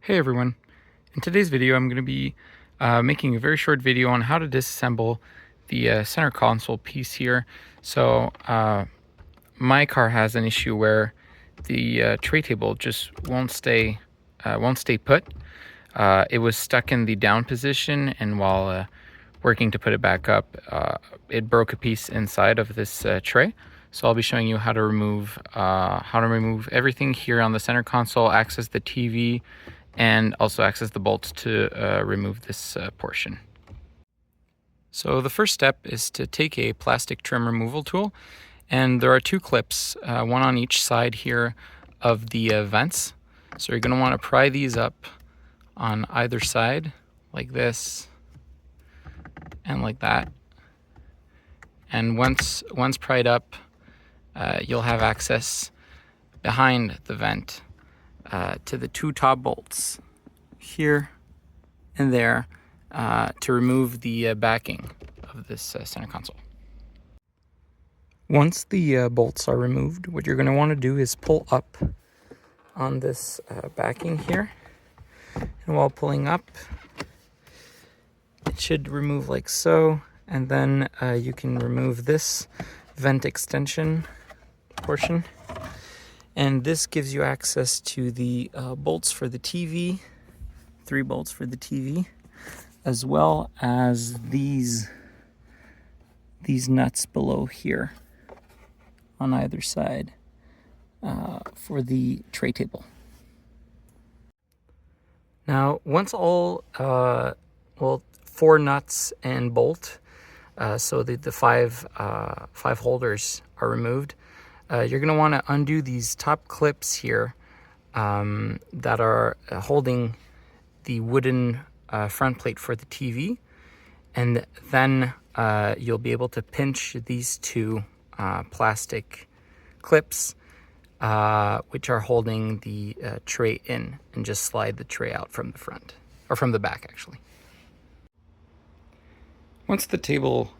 Hey everyone, in today's video I'm going to be making a very short video on how to disassemble the center console piece here. So my car has an issue where the tray table just won't stay put. It was stuck in the down position, and while working to put it back up, it broke a piece inside of this tray. So I'll be showing you how to remove everything here on the center console, access the TV, and also access the bolts to remove this portion. So the first step is to take a plastic trim removal tool, and there are two clips, one on each side here of the vents. So you're going to want to pry these up on either side like this and like that. And once pried up, you'll have access behind the vent to the two top bolts here and there to remove the backing of this center console. Once the bolts are removed, what you're going to want to do is pull up on this backing here, and while pulling up, it should remove like so, and then you can remove this vent extension portion. And this gives you access to the bolts for the TV, 3 bolts for the TV, as well as these nuts below here on either side for the tray table. Now, once all 4 nuts and bolt, so the 5 holders are removed, you're going to want to undo these top clips here that are holding the wooden front plate for the TV, and then you'll be able to pinch these 2 plastic clips which are holding the tray in, and just slide the tray out from the front, or from the back actually. Once the table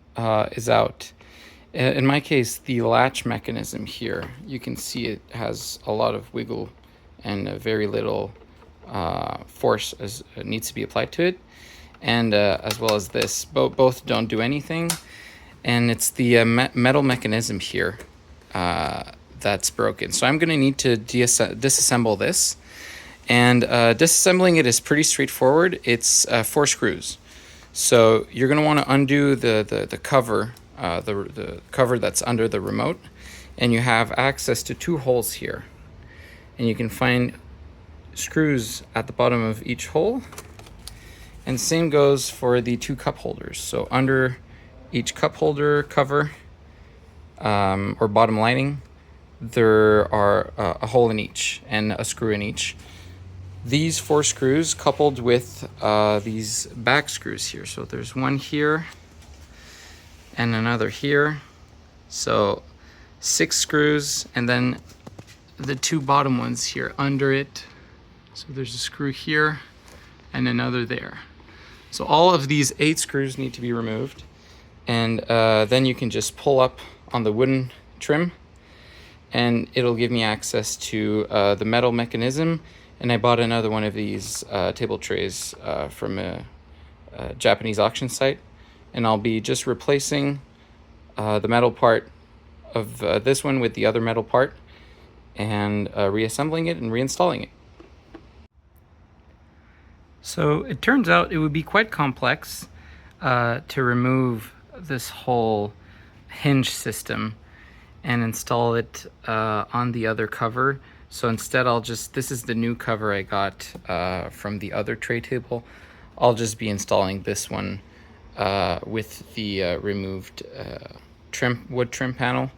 is out, in my case, the latch mechanism here, you can see it has a lot of wiggle and very little force as needs to be applied to it, and as well as this, both don't do anything, and it's the metal mechanism here that's broken. So I'm going to need to disassemble this, and disassembling it is pretty straightforward. It's 4 screws. So you're going to want to undo the cover, the cover that's under the remote, and you have access to 2 holes here, and you can find screws at the bottom of each hole, and same goes for the 2 cup holders. So under each cup holder cover or bottom lining, there are a hole in each and a screw in each. These 4 screws coupled with these back screws here, so there's one here and another here, so 6 screws, and then the 2 bottom ones here under it, so there's a screw here and another there. So all of these 8 screws need to be removed, and then you can just pull up on the wooden trim, and it'll give me access to the metal mechanism. And I bought another one of these table trays from a Japanese auction site, and I'll be just replacing the metal part of this one with the other metal part, and reassembling it and reinstalling it. So it turns out it would be quite complex to remove this whole hinge system and install it on the other cover. So instead this is the new cover I got from the other tray table. I'll just be installing this one with the removed wood trim panel.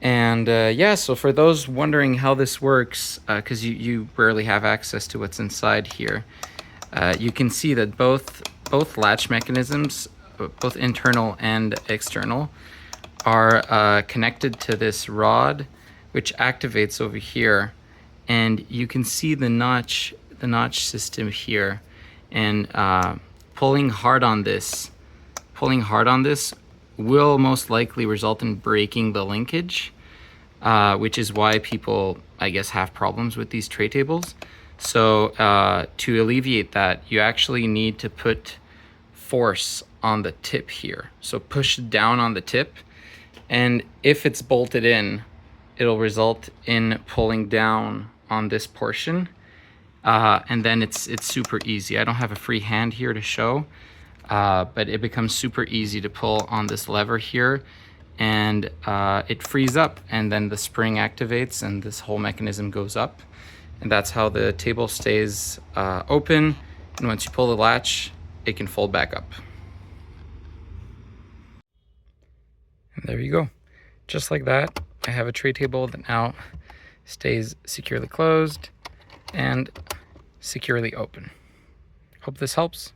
And yeah, so for those wondering how this works, because you rarely have access to what's inside here, you can see that both latch mechanisms, both internal and external, are connected to this rod, which activates over here, and you can see the notch system here, and pulling hard on this will most likely result in breaking the linkage, which is why people, I guess, have problems with these tray tables. So to alleviate that, you actually need to put force on the tip here. So push down on the tip, and if it's bolted in, it'll result in pulling down on this portion, and then it's super easy. I don't have a free hand here to show, but it becomes super easy to pull on this lever here, and it frees up, and then the spring activates and this whole mechanism goes up, and that's how the table stays open, and once you pull the latch, it can fold back up. And there you go. Just like that, I have a tray table that now stays securely closed and securely open. Hope this helps.